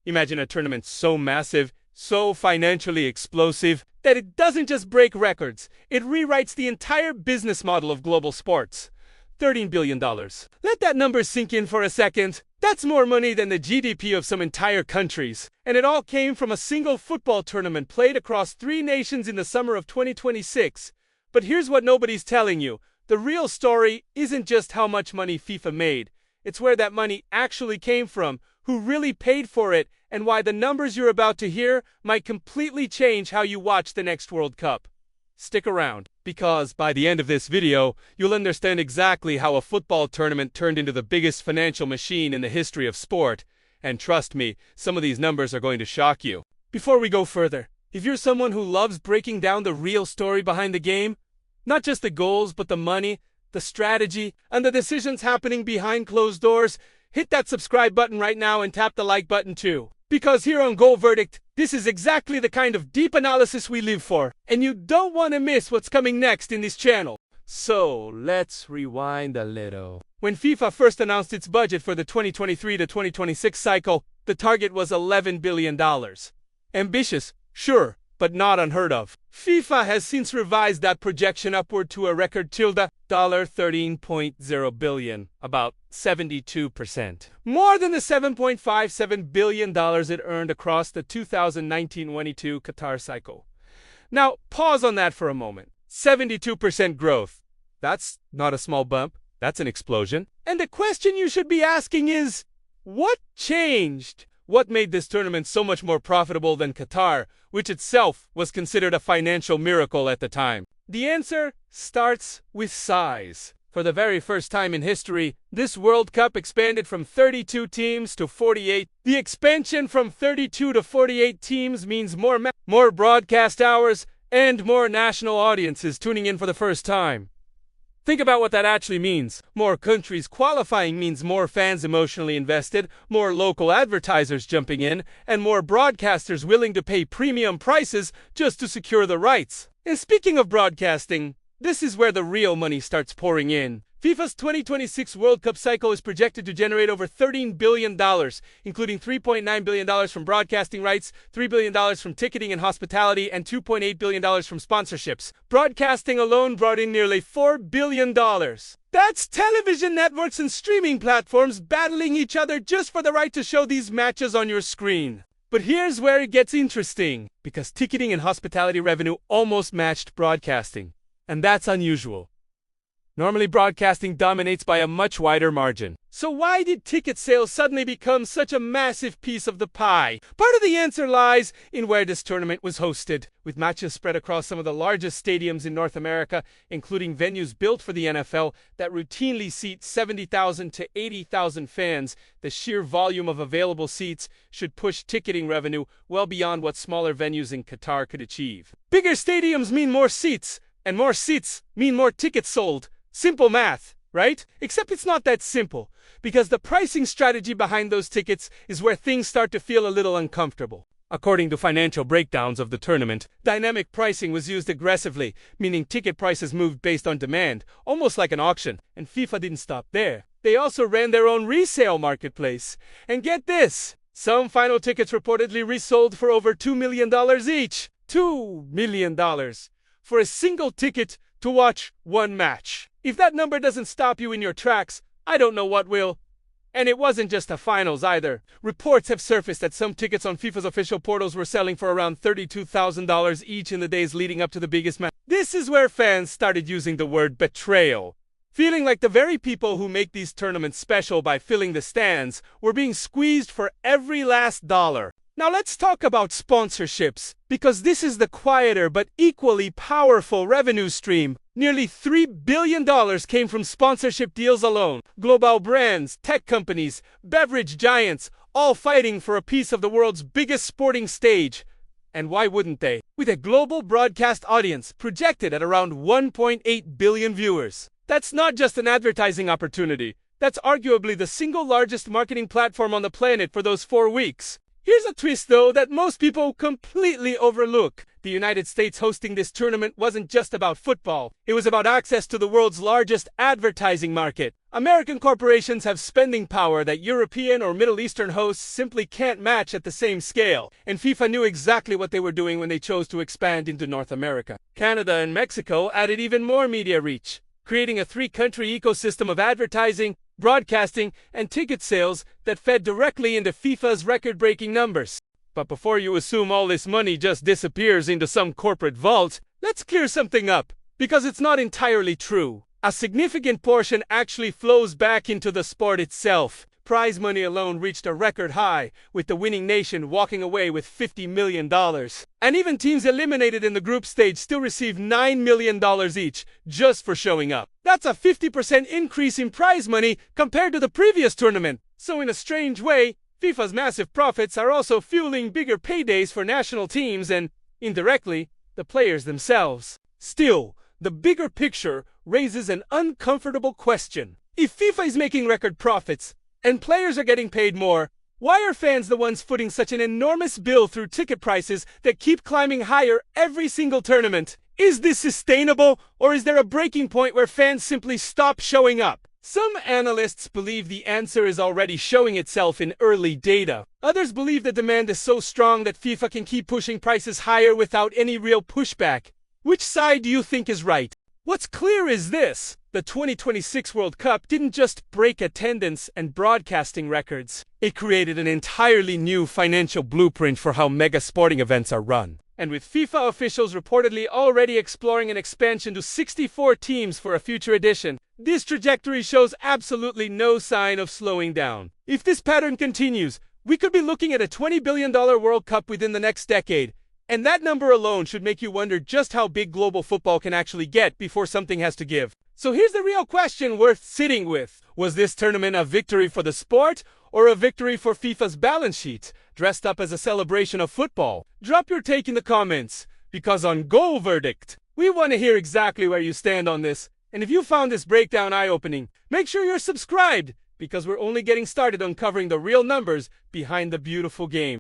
Imagine a tournament so massive, so financially explosive, that it doesn't just break records, it rewrites the entire business model of global sports. $13 billion. Let that number sink in for a second. That's more money than the GDP of some entire countries. And it all came from a single football tournament played across 3 nations in the summer of 2026. But here's what nobody's telling you. The real story isn't just how much money FIFA made. It's where that money actually came from, who really paid for it, and why the numbers you're about to hear might completely change how you watch the next World Cup. Stick around, because by the end of this video, you'll understand exactly how a football tournament turned into the biggest financial machine in the history of sport. And trust me, some of these numbers are going to shock you. Before we go further, if you're someone who loves breaking down the real story behind the game, not just the goals, but the money, the strategy, and the decisions happening behind closed doors, hit that subscribe button right now and tap the like button too. Because here on Goal Verdict, this is exactly the kind of deep analysis we live for, and you don't want to miss what's coming next in this channel. So, let's rewind a little. When FIFA first announced its budget for the 2023 to 2026 cycle, the target was $11 billion. Ambitious, sure, but not unheard of. FIFA has since revised that projection upward to a record $13.0 billion, about 72%. More than the $7.57 billion it earned across the 2019-22 Qatar cycle. Now, pause on that for a moment. 72% growth. That's not a small bump, that's an explosion. And the question you should be asking is, what changed? What made this tournament so much more profitable than Qatar, which itself was considered a financial miracle at the time? The answer starts with size. For the very first time in history, this World Cup expanded from 32 teams to 48. The expansion from 32 to 48 teams means more broadcast hours and more national audiences tuning in for the first time. Think about what that actually means. More countries qualifying means more fans emotionally invested, more local advertisers jumping in, and more broadcasters willing to pay premium prices just to secure the rights. And speaking of broadcasting, this is where the real money starts pouring in. FIFA's 2026 World Cup cycle is projected to generate over $13 billion, including $3.9 billion from broadcasting rights, $3 billion from ticketing and hospitality, and $2.8 billion from sponsorships. Broadcasting alone brought in nearly $4 billion. That's television networks and streaming platforms battling each other just for the right to show these matches on your screen. But here's where it gets interesting, because ticketing and hospitality revenue almost matched broadcasting. And that's unusual. Normally, broadcasting dominates by a much wider margin. So why did ticket sales suddenly become such a massive piece of the pie? Part of the answer lies in where this tournament was hosted. With matches spread across some of the largest stadiums in North America, including venues built for the NFL that routinely seat 70,000 to 80,000 fans, the sheer volume of available seats should push ticketing revenue well beyond what smaller venues in Qatar could achieve. Bigger stadiums mean more seats, and more seats mean more tickets sold. Simple math, right? Except it's not that simple, because the pricing strategy behind those tickets is where things start to feel a little uncomfortable. According to financial breakdowns of the tournament, dynamic pricing was used aggressively, meaning ticket prices moved based on demand, almost like an auction. And FIFA didn't stop there. They also ran their own resale marketplace. And get this, some final tickets reportedly resold for over $2 million each. $2 million for a single ticket to watch one match. If that number doesn't stop you in your tracks, I don't know what will. And it wasn't just the finals either. Reports have surfaced that some tickets on FIFA's official portals were selling for around $32,000 each in the days leading up to the biggest match. This is where fans started using the word betrayal, feeling like the very people who make these tournaments special by filling the stands were being squeezed for every last dollar. Now let's talk about sponsorships, because this is the quieter but equally powerful revenue stream. Nearly $3 billion came from sponsorship deals alone. Global brands, tech companies, beverage giants, all fighting for a piece of the world's biggest sporting stage. And why wouldn't they? With a global broadcast audience projected at around 1.8 billion viewers. That's not just an advertising opportunity. That's arguably the single largest marketing platform on the planet for those 4 weeks. Here's a twist, though, that most people completely overlook. The United States hosting this tournament wasn't just about football. It was about access to the world's largest advertising market. American corporations have spending power that European or Middle Eastern hosts simply can't match at the same scale. And FIFA knew exactly what they were doing when they chose to expand into North America. Canada and Mexico added even more media reach, creating a three-country ecosystem of advertising, broadcasting, and ticket sales that fed directly into FIFA's record-breaking numbers. But before you assume all this money just disappears into some corporate vault, let's clear something up, because it's not entirely true. A significant portion actually flows back into the sport itself. Prize money alone reached a record high, with the winning nation walking away with $50 million. And even teams eliminated in the group stage still received $9 million each, just for showing up. That's a 50% increase in prize money compared to the previous tournament. So in a strange way, FIFA's massive profits are also fueling bigger paydays for national teams and, indirectly, the players themselves. Still, the bigger picture raises an uncomfortable question. If FIFA is making record profits, and players are getting paid more, why are fans the ones footing such an enormous bill through ticket prices that keep climbing higher every single tournament? Is this sustainable, or is there a breaking point where fans simply stop showing up? Some analysts believe the answer is already showing itself in early data. Others believe the demand is so strong that FIFA can keep pushing prices higher without any real pushback. Which side do you think is right? What's clear is this: the 2026 World Cup didn't just break attendance and broadcasting records. It created an entirely new financial blueprint for how mega sporting events are run. And with FIFA officials reportedly already exploring an expansion to 64 teams for a future edition, this trajectory shows absolutely no sign of slowing down. If this pattern continues, we could be looking at a $20 billion World Cup within the next decade. And that number alone should make you wonder just how big global football can actually get before something has to give. So here's the real question worth sitting with. Was this tournament a victory for the sport, or a victory for FIFA's balance sheet, dressed up as a celebration of football? Drop your take in the comments, because on Goal Verdict, we want to hear exactly where you stand on this. And if you found this breakdown eye-opening, make sure you're subscribed, because we're only getting started uncovering the real numbers behind the beautiful game.